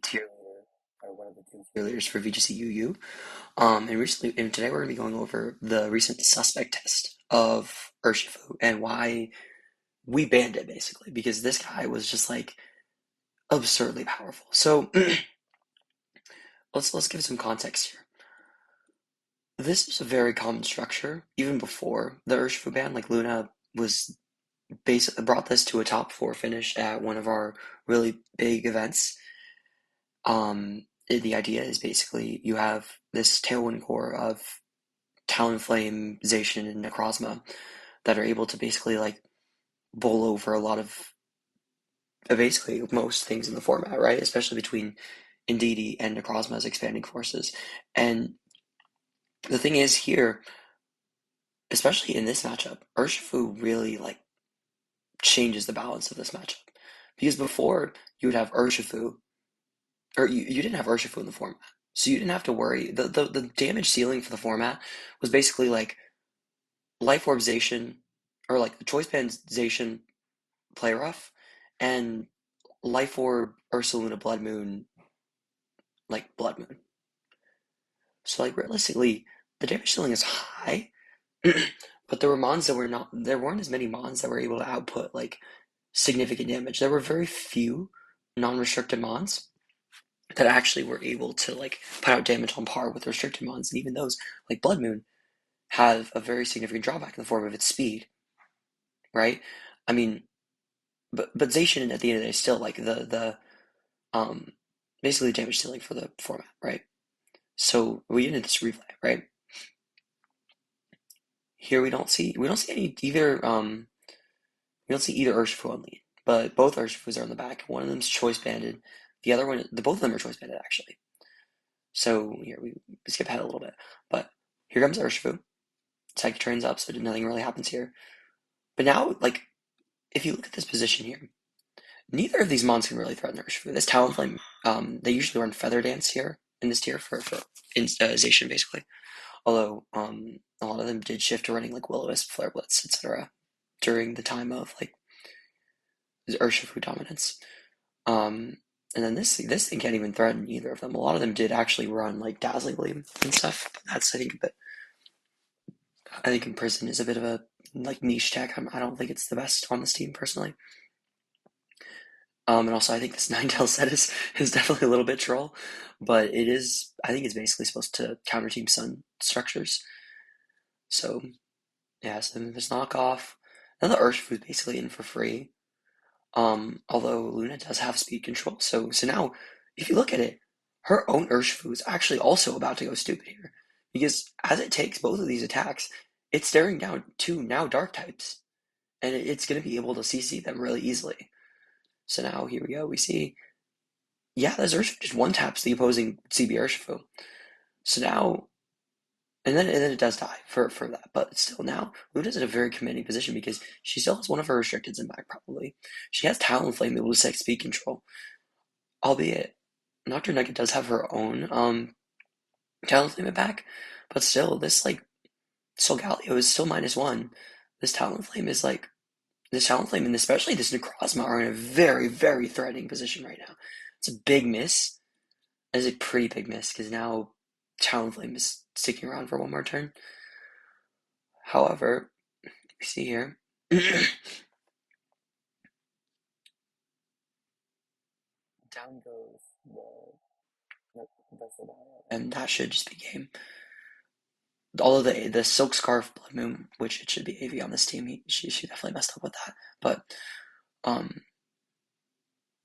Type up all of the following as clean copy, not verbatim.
tier leader, or one of the two tier leaders for VGC UU. And today we're going to be going over the recent suspect test of Urshifu and why we banned it basically, because this guy was just like absurdly powerful. So let's give some context here. This is a very common structure, even before the Urshifu ban. Like Luna was basically brought this to a top 4 finish at one of our really big events. The idea is basically you have this Tailwind core of Talonflame, Zacian, and Necrozma that are able to basically like bowl over a lot of basically most things in the format, right? Especially between Indeedee and Necrozma's expanding forces. And the thing is here, especially in this matchup, Urshifu really like changes the balance of this matchup. Because before you would have Urshifu, or you didn't have Urshifu in the format. So you didn't have to worry. The damage ceiling for the format was basically like Life Orb Zacian, or like the Choice Band Zacian Play Rough, and Life Orb Ursaluna Blood Moon, like Blood Moon. So like realistically, the damage ceiling is high, but there weren't as many mons that were able to output like significant damage. There were very few non-restricted mons that actually were able to like put out damage on par with restricted mons, and even those, like Blood Moon, have a very significant drawback in the form of its speed, right? I mean, but Zacian at the end of the day is still like the um basically damage ceiling for the format, right? So we get into this replay, right? Here we don't see any either we don't see either Urshifu on lead, but both Urshifus are on the back. One of them's choice banded, the other one, both of them are choice banded actually. So here we skip ahead a little bit, but here comes Urshifu. Psychic trains up, so nothing really happens here. But now, like, if you look at this position here, neither of these mons can really threaten Urshifu. This Talonflame, they usually run Feather Dance here in this tier for Zacian, basically. Although, a lot of them did shift to running like Will-O-Wisp, Flare Blitz, etc. during the time of like Urshifu dominance. And then this thing can't even threaten either of them. A lot of them did actually run like Dazzling Gleam and stuff. But that's I think a bit. I think Imprison is a bit of a like niche tech. I don't think it's the best on this team personally. And also I think this Ninetale set is definitely a little bit troll, but it is. I think it's basically supposed to counter Team Sun structures. So yeah, so then there's knockoff. Then the Urshifu is basically in for free. Although Luna does have speed control, so now if you look at it, her own Urshifu is actually also about to go stupid here, because as it takes both of these attacks, it's staring down two now dark types, and it's going to be able to CC them really easily. So now here we go. We see, yeah, this Urshifu just one taps the opposing CB Urshifu. So now, and then it does die for that, but still now Luna's in a very commanding position because she still has one of her restricteds in back probably. She has Talonflame able to set speed control, albeit Nocturne Nugget does have her own Talonflame back, but still this like Solgaleo is still -1. This Talonflame is like this Talonflame and especially this Necrozma are in a very, very threatening position right now. It's a big miss. It's a pretty big miss because now Talonflame is sticking around for one more turn. However, we see here. Down goes the and that should just be game. Although the Silk Scarf Blood Moon, which it should be AV on this team, she definitely messed up with that. But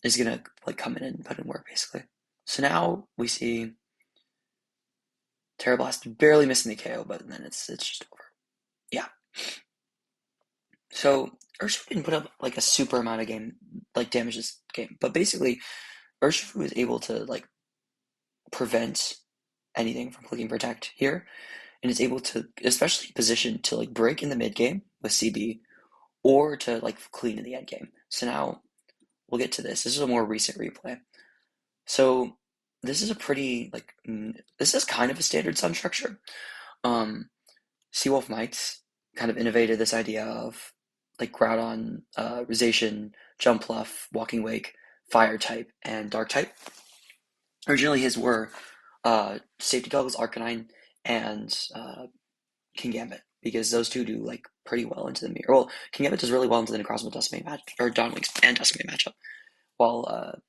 is gonna like come in and put in work basically. So now we see Terra Blast barely missing the KO, but then it's just over. Yeah. So Urshifu didn't put up like a super amount of damage this game, but basically Urshifu was able to like prevent anything from clicking protect here, and is able to especially position to like break in the mid game with CB or to like clean in the end game. So now we'll get to this. This is a more recent replay. So this is a pretty like this is kind of a standard sun structure. Seawolf Knights kind of innovated this idea of like Groudon, Rosation, Jumpluff, Walking Wake, Fire type, and Dark type. Originally his were Safety Goggles, Arcanine, and King Gambit, because those two do like pretty well into the mirror. Well, King Gambit does really well into the Necrozma Duskmane match, or Dawnwings and Duskmane matchup, while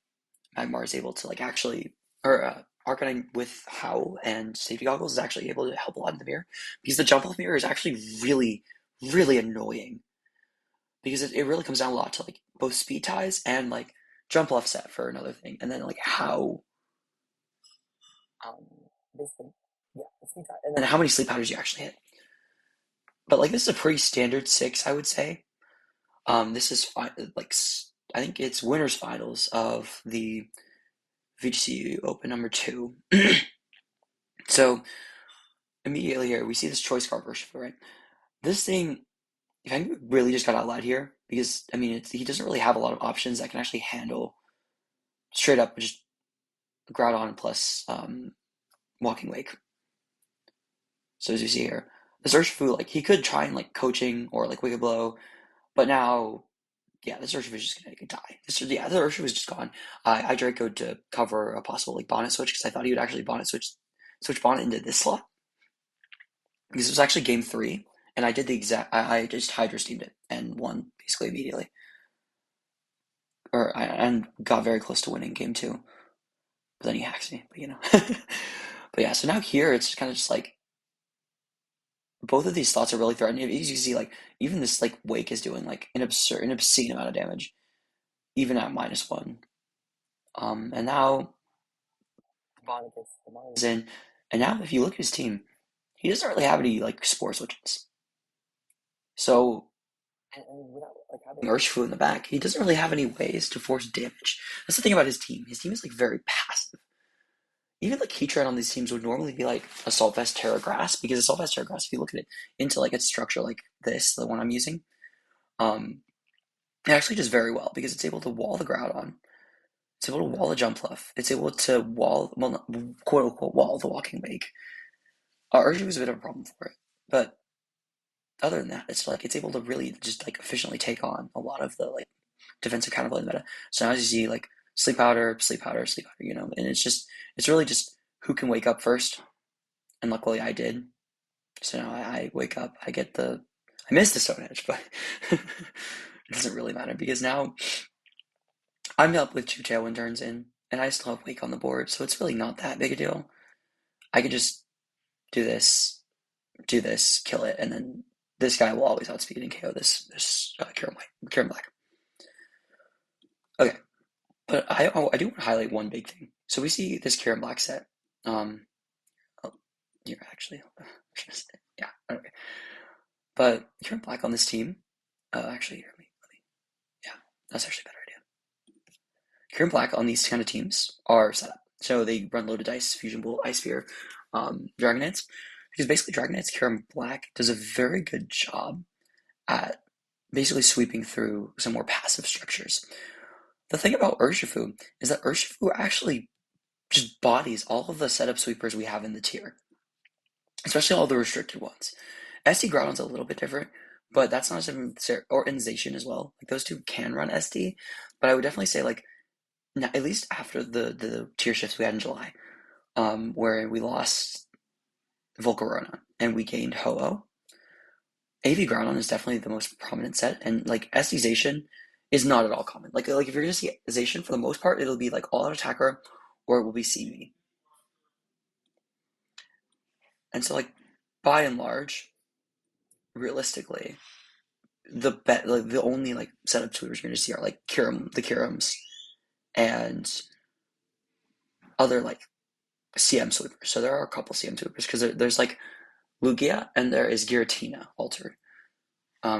Magmar is able to like actually, or Arcanine with Howl and Safety Goggles is actually able to help a lot in the mirror, because the jump off mirror is actually really, really annoying, because it really comes down a lot to like both speed ties and like jump off set for another thing, and then like how um basically, yeah, the speed tie, and then how many sleep powders you actually hit. But like this is a pretty standard six, I would say. This is like I think it's winners finals of the VGC Open number 2. So immediately here we see this choice card version, right? This thing, I think, really just got outlied here, because I mean he doesn't really have a lot of options that can actually handle straight up just Groudon plus Walking Wake. So as you see here, this Urshifu, like he could try and like coaching or like Wicked Blow, but now, yeah, this Urshifu is just gonna die. The Urshifu is just gone. I Draco'd to cover a possible like bonnet switch, because I thought he would actually bonnet switch bonnet into this slot, because it was actually game 3, and I did the exact. I just Hydro Steamed it and won basically immediately, and got very close to winning game 2. But then he hacks me. But but yeah. So now here it's kind of just like both of these slots are really threatening. As you see, like even this like Wake is doing like an obscene amount of damage, even at -1. And now is in, and now if you look at his team, he doesn't really have any like Spore switches. So, and without like having Urshifu in the back, he doesn't really have any ways to force damage. That's the thing about his team. His team is like very passive. Even like Heatran on these teams would normally be like Assault Vest Terra Grass, because Assault Vest Terra Grass, if you look at it into like its structure like this, the one I'm using, um, it actually does very well, because it's able to wall the Groudon. It's able to wall the Jumpluff. It's able to wall, well, not, quote unquote, wall the Walking Wake. Urshifu was a bit of a problem for it, but other than that, it's like it's able to really just like efficiently take on a lot of the like defensive counterplay meta. So now as you see, like Sleep Powder, Sleep Powder, Sleep Powder, and it's really just who can wake up first. And luckily I did. So now I wake up, I missed the Stone Edge, but it doesn't really matter, because now I'm up with 2 Tailwind turns in, and I still have Wake on the board, so it's really not that big a deal. I can just do this, kill it, and then this guy will always outspeed and KO this Kieran Black. Okay, but I do want to highlight one big thing. So we see this Kieran Black set. Oh, you're actually, yeah, okay. But Kieran Black on this team, actually, yeah, that's actually a better idea. Kieran Black on these kind of teams are set up. So they run loaded dice, Fusion Bolt, Ice Spear, Dragonets, because basically Dragonets, Kieran Black does a very good job at basically sweeping through some more passive structures. The thing about Urshifu is that Urshifu actually just bodies all of the setup sweepers we have in the tier, especially all the restricted ones. SD Groudon's a little bit different, but that's not or Inzation as well. Like those two can run SD, but I would definitely say like at least after the tier shifts we had in July, where we lost Volcarona and we gained Ho-Oh. AV Groudon is definitely the most prominent set, and like SD Zation is not at all common. Like if you're gonna see Zation, for the most part, it'll be like all out attacker, or it will be CV. And so like by and large, realistically, the only like setup tweeters you're gonna see are like the Kirums, and other like CM sweepers. So there are a couple CM sweepers, because there's like Lugia and there is Giratina altered.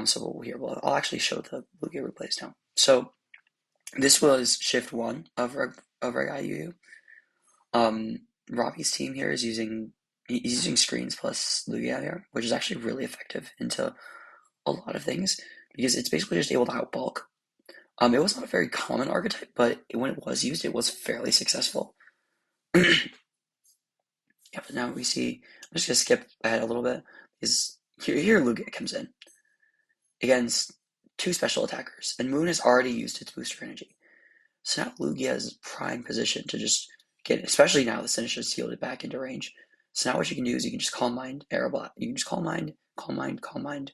So here, well, I'll actually show the Lugia replays now. So this was shift 1 of Reg UU. Robbie's team here is he's using screens plus Lugia here, which is actually really effective into a lot of things, because it's basically just able to outbulk. It was not a very common archetype, but when it was used, it was fairly successful. Yeah, but now we see, I'm just gonna skip ahead a little bit, because here Lugia comes in against 2 special attackers, and Moon has already used its booster energy. So now Lugia is prime position to just get, especially now the Sinister is healed it back into range. So now what you can do is you can just Calm Mind, Aerobot. You can just Calm Mind, Calm Mind, Calm Mind.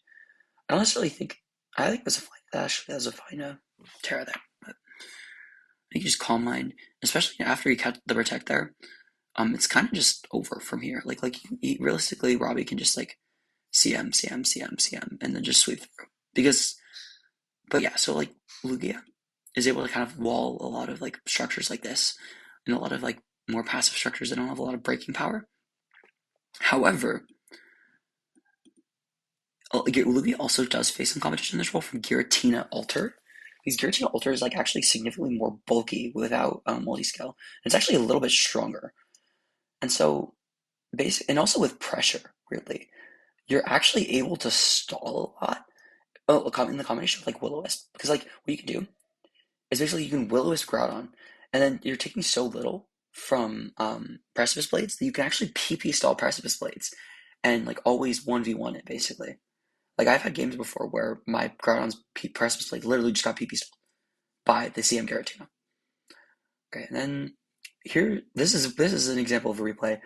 I don't necessarily think, I think it was a fine, actually, that was a fine Terra there. But you can just Calm Mind, especially after you catch the Protect there. It's kind of just over from here. Realistically, Robbie can just like CM, CM, CM, CM, and then just sweep through. But yeah, so like Lugia is able to kind of wall a lot of like structures like this, and a lot of like more passive structures that don't have a lot of breaking power. However, Lugia also does face some competition in this role from Giratina Alter. Because Giratina Alter is like actually significantly more bulky without multi-scale. It's actually a little bit stronger. And so and also with pressure, weirdly, you're actually able to stall a lot. Oh, in the combination of like Will-O-Wisp, because like what you can do is basically you can Will-O-Wisp Groudon, and then you're taking so little from Precipice Blades that you can actually PP stall Precipice Blades, and like always 1v1 it basically. Like I've had games before where my Groudon's Precipice Blade literally just got PP stalled by the CM Giratina. Okay, and then here this is an example of a replay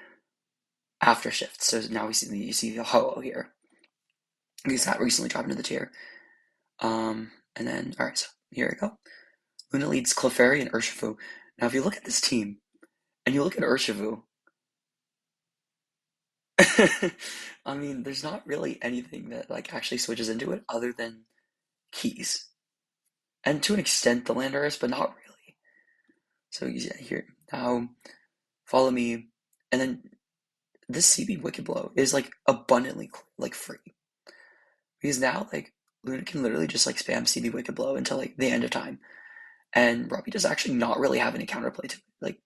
after shift. So now you see the Ho-Oh here. Because that recently dropped into the tier. And then, alright, so here we go. Luna leads Clefairy and Urshifu. Now, if you look at this team, and you look at Urshifu, I mean, there's not really anything that like actually switches into it other than keys. And to an extent, the Landorus, but not really. So yeah, here, now, follow me. And then this CB Wicked Blow is like abundantly like free. Because now, like, Luna can literally just like spam CB Wicked Blow until like the end of time. And Robbie does actually not really have any counterplay to it. Like,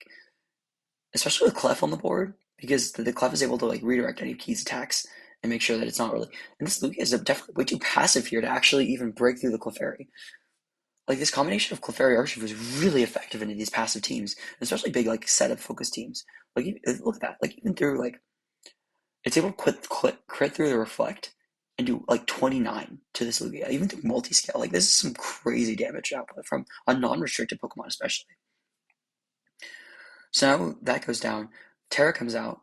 especially with Clef on the board, because the Clef is able to like redirect any keys attacks and make sure that it's not really. And this Lugia is definitely way too passive here to actually even break through the Clefairy. Like this combination of Clefairy Urshifu is really effective into these passive teams, especially big like setup focused teams. Like look at that. Like even through like it's able to crit through the Reflect and do like 29 to this Lugia, even through multi-scale. Like this is some crazy damage output from a non-restricted Pokemon especially. So now that goes down. Terra comes out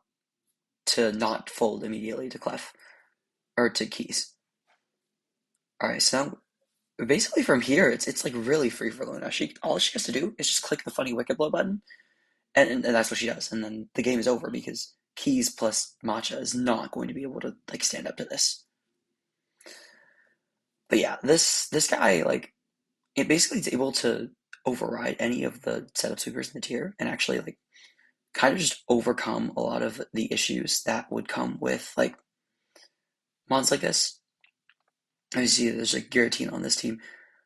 to not fold immediately to Clef or to Keys. Alright, so now basically from here it's like really free for Luna. All she has to do is just click the funny Wicked Blow button, and that's what she does, and then the game is over because Keys plus Matcha is not going to be able to like stand up to this. But yeah, this guy like it basically is able to override any of the setup sweepers in the tier and actually like kind of just overcome a lot of the issues that would come with like mons like this. As you see, there's like Giratina on this team.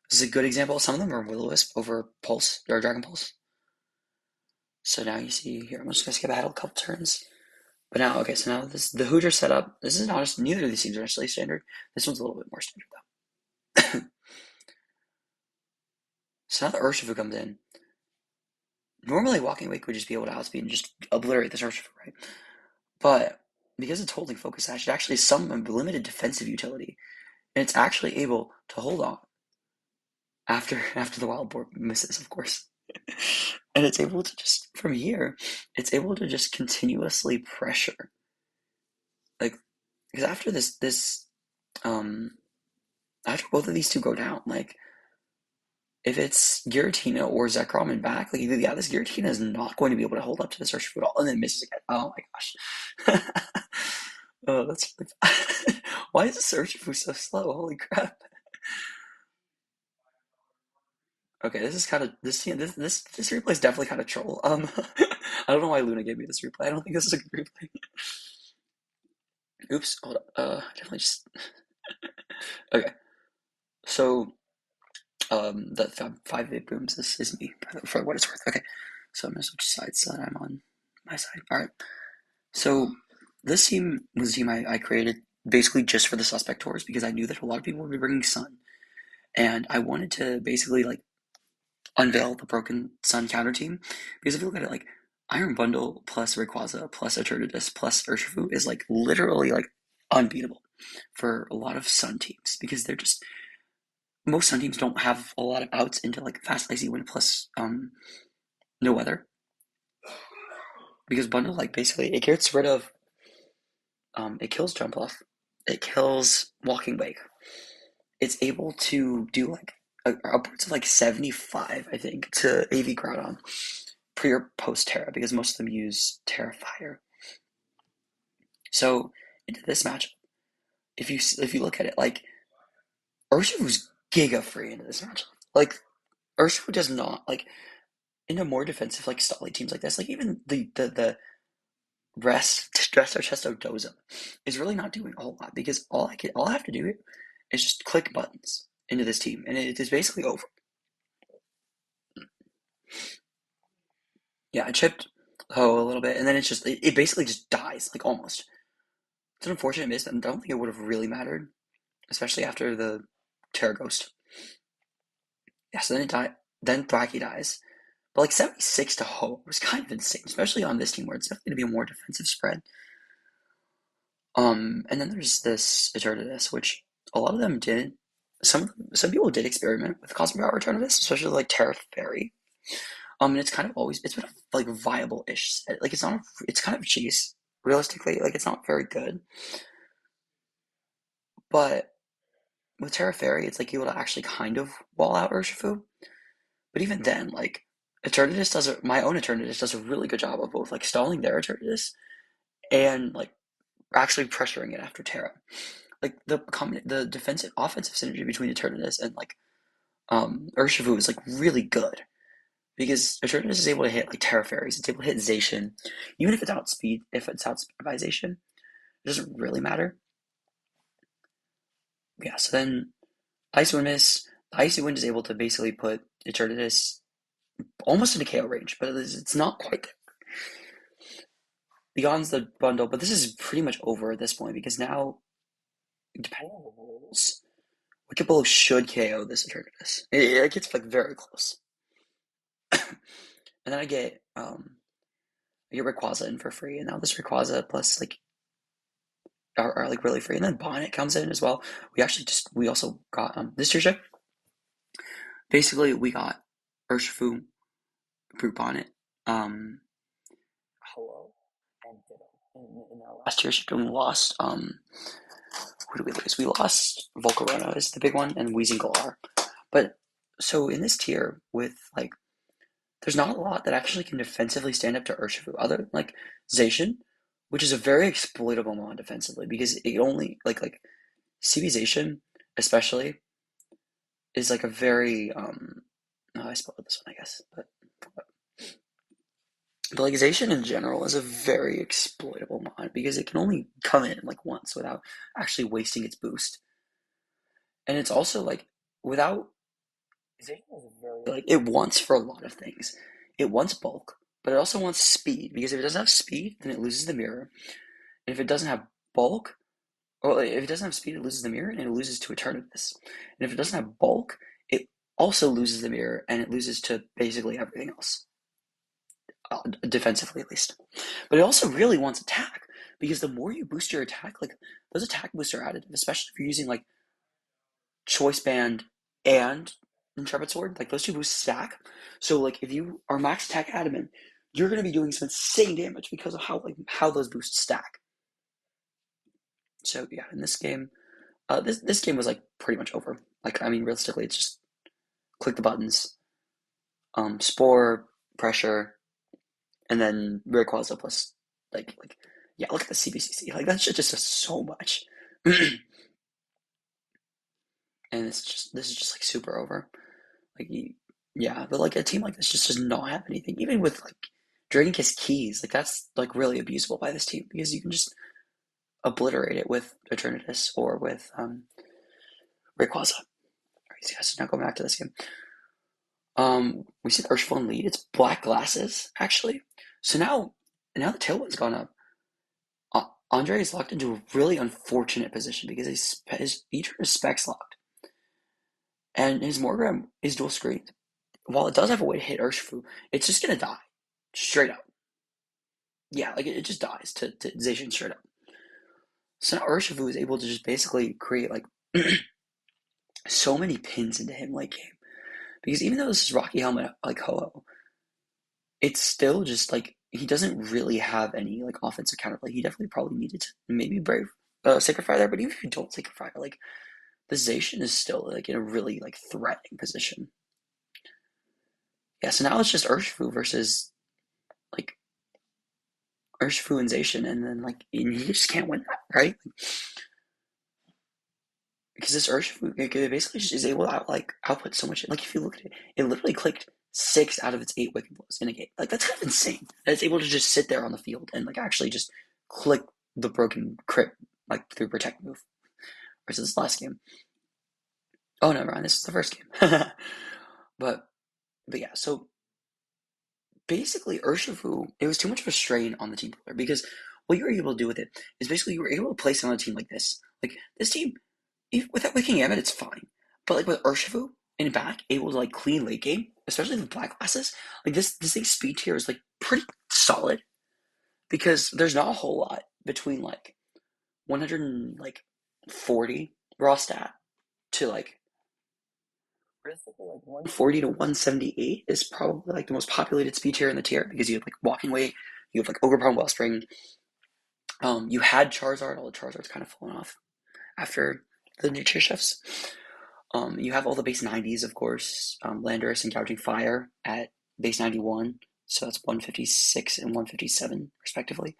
This is a good example. Some of them are Will-O-Wisp over Pulse or Dragon Pulse. So now you see here, I'm just gonna skip ahead a couple turns. But now, okay, so now the Hoosier setup. This is not neither of these teams are necessarily standard. This one's a little bit more standard though. So now the Urshifu comes in. Normally, Walking Wake would just be able to outspeed and just obliterate this Urshifu, right? But because it's holding Focus Sash, it actually has some limited defensive utility, and it's actually able to hold on after the Wild Boar misses, of course. And it's able to just from here, it's able to just continuously pressure, like because after um after both of these two go down, like if it's Giratina or Zekrom back, like yeah, this Giratina is not going to be able to hold up to this Urshifu at all, and then misses again. Oh my gosh. Oh, that's really why is this Urshifu so slow? Holy crap. Okay, this is kind of this replay is definitely kind of troll. I don't know why Luna gave me this replay. I don't think this is a good replay. Oops, hold up. Definitely just okay. So the 5 booms is me for what it's worth. Okay, so I'm gonna switch sides so that I'm on my side. All right. So this team was a team I created basically just for the suspect tours because I knew that a lot of people would be bringing Sun, and I wanted to basically like unveil the broken Sun counter team because if you look at it, like Iron Bundle plus Rayquaza plus Eternatus plus Urshifu is like literally like unbeatable for a lot of Sun teams because they're just most Sun teams don't have a lot of outs into like fast icy wind plus no weather. because bundle like basically it gets rid of it kills jump off, it kills walking wake. It's able to do like upwards of like 75, I think, to AV Groudon pre or post Terra because most of them use Terra Fire. So into this matchup, if you look at it, like Urshifu's giga free into this matchup. Like Urshifu does not like into more defensive like stally teams like this. Like even the Resto Chesto Doza is really not doing a whole lot because all I have to do is just click buttons into this team and it is basically over. Yeah, I chipped Ho a little bit and then it basically just dies like almost. It's an unfortunate miss, and I don't think it would have really mattered, especially after the Terra Ghost. Yeah, so then it died. Then Thwacky dies. But like 76 to Ho was kind of insane, especially on this team where it's definitely going to be a more defensive spread. And then there's this Eternatus, which a lot of them did. Some people did experiment with Cosmic Power Eternatus, especially like Terra Fairy. And it's kind of always it's been a, like viable-ish. Like it's not. It's kind of cheese, realistically. Like it's not very good. But with Terra Fairy, it's like able to actually kind of wall out Urshifu. But even then, like my own Eternatus does a really good job of both like stalling their Eternatus and like actually pressuring it after Terra. Like the defensive offensive synergy between Eternatus and like Urshifu is like really good because Eternatus is able to hit like Terra Fairies, it's able to hit Zacian, even if it's outspeed by Zacian, it doesn't really matter. Yeah, so then Ice Wind Miss, the Icy Wind is able to basically put Eternatus almost in a KO range, but it's not quite there. Beyond's the bundle, but this is pretty much over at this point because now, depending on the rules, Wicked Blow should KO this Eternatus. It gets like very close. And then I get Rayquaza in for free, and now this Rayquaza plus like are like really free. And then Bonnet comes in as well. We also got this tier check. Basically, we got Urshifu, Brute Bonnet, Hello, and Ditto. In our last tier check, and we lost who did we lose? We lost Volcarona is the big one, and Weezing Galar. But so in this tier with like there's not a lot that actually can defensively stand up to Urshifu, other than like Zacian, which is a very exploitable mon defensively because it only Civilization especially is like a very I spoiled this one I guess, but like Zacian in general is a very exploitable mon because it can only come in like once without actually wasting its boost. And it's also like without Zacian is a very like it wants for a lot of things. It wants bulk, but it also wants speed because if it doesn't have speed, then it loses the mirror. And if it doesn't have bulk, or if it doesn't have speed, it loses the mirror and it loses to Eternatus. And if it doesn't have bulk, it also loses the mirror and it loses to basically everything else, defensively at least. But it also really wants attack because the more you boost your attack, like those attack boosts are additive, especially if you're using like Choice Band and Intrepid Sword. Like those two boosts stack. So like if you are max attack adamant, you're gonna be doing some insane damage because of how those boosts stack. So yeah, in this game, this game was like pretty much over. Like I mean, realistically, it's just click the buttons, Spore, pressure, and then Rayquaza plus like yeah. Look at the CBCC. Like that shit just does so much. And this is just like super over. Like yeah, but like a team like this just does not have anything. Even with like Dragon Kiss keys, like that's like really abusable by this team because you can just obliterate it with Eternatus or with Rayquaza. Alright, so guys, now going back to this game. We see the Urshifu in lead. It's black glasses, actually. So now the tailwind's gone up. Andre is locked into a really unfortunate position because his Eater is specs locked. And his Morgrem is dual screened. While it does have a way to hit Urshifu, it's just gonna die. Straight up. Yeah, like it just dies to Zacian straight up. So now Urshifu is able to just basically create like so many pins into him late game. Because even though this is Rocky Helmet like Ho-Oh, it's still just like he doesn't really have any like offensive counterplay. He definitely probably needed to maybe brave Sacred Fire there, but even if you don't Sacred Fire, like the Zacian is still like in a really like threatening position. Yeah, so now it's just Urshifu versus like Urshifu and Zacian, and then like and he just can't win that, right? Because this Urshifu it basically just is able to output so much. Like if you look at it, it literally clicked 6 out of its 8 Wicked Blows in a game. Like that's kind of insane. That it's able to just sit there on the field and like actually just click the broken crit like through protect move. Versus this last game. Oh no, Ryan, this is the first game. but but yeah, so basically Urshifu, it was too much of a strain on the team player because what you were able to do with it is basically you were able to place it on a team like this. Like this team, even without King Gambit, it's fine. But like with Urshifu in back, able to like clean late game, especially with black classes, like this thing's speed tier is like pretty solid because there's not a whole lot between like 140 raw stat to like realistically like 140 to 178 is probably like the most populated speed tier in the tier because you have like Walking Weight, you have like Ogerpon Wellspring. You had Charizard, all the Charizard's kind of fallen off after the nature shifts. You have all the base 90s, of course. Landorus and Gouging Fire at base 91, so that's 156 and 157 respectively.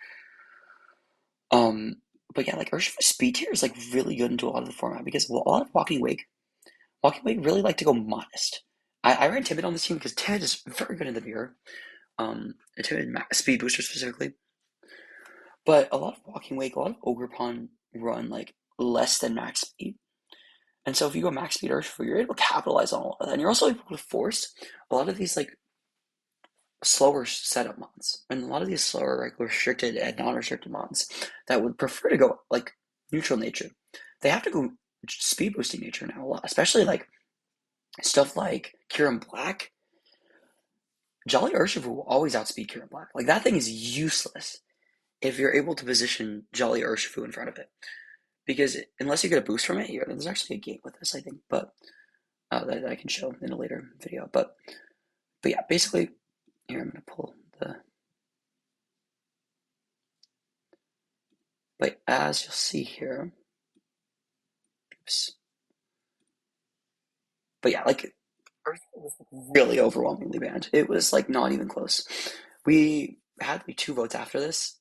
But yeah, like Urshifu's speed tier is like really good into a lot of the format because a lot of Walking Wake really like to go modest. I ran Timid on this team because Timid is very good in the mirror. Timid speed booster specifically. But a lot of Walking Wake, a lot of Ogerpon run like less than max speed. And so if you go max speed Urshifu, you're able to capitalize on all of that. And you're also able to force a lot of these like slower setup mods. And a lot of these slower like restricted and non-restricted mods that would prefer to go like neutral nature. They have to go speed boosting nature now a lot, especially like stuff like Kieran Black. Jolly Urshifu will always outspeed Kieran Black. Like that thing is useless if you're able to position Jolly Urshifu in front of it. Because unless you get a boost from it, there's actually a game with this, I think, but that I can show in a later video. But yeah, basically, here I'm gonna pull the. But as you'll see here, oops. But yeah, like Urshifu was really overwhelmingly banned. It was like not even close. We had like 2 votes after this,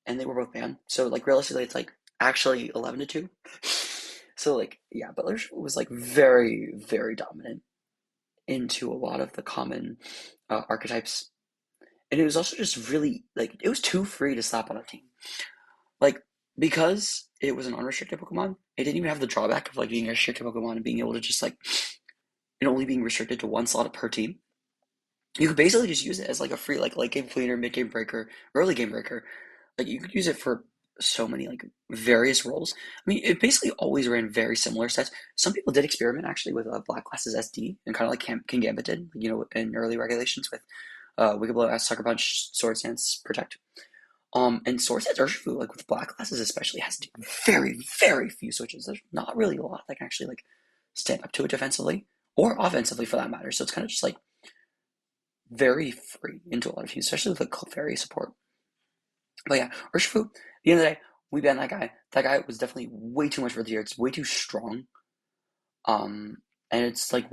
and they were both banned. So like realistically, it's like actually 11-2. So like yeah, Butler was like very very dominant into a lot of the common archetypes, and it was also just really like it was too free to slap on a team. Like because it was an unrestricted Pokemon, it didn't even have the drawback of like being a restricted Pokemon and being able to just like it only being restricted to one slot per team. You could basically just use it as like a free like late game cleaner, mid game breaker, early game breaker. Like you could use it for so many like various roles. I mean, it basically always ran very similar sets. Some people did experiment actually with Black Class's SD and kind of like King Gambit did, in early regulations with Wicked Blow, Sucker Punch, Sword Stance, Protect. And Sword Stance Urshifu, like with Black Classes especially, has to do very, very few switches. There's not really a lot that can actually like stand up to it defensively or offensively for that matter. So it's kind of just like very free into a lot of views, especially with the Clefairy support. But yeah, Urshifu, at the end of the day, we banned that guy. That guy was definitely way too much for the tier. It's way too strong. And it's like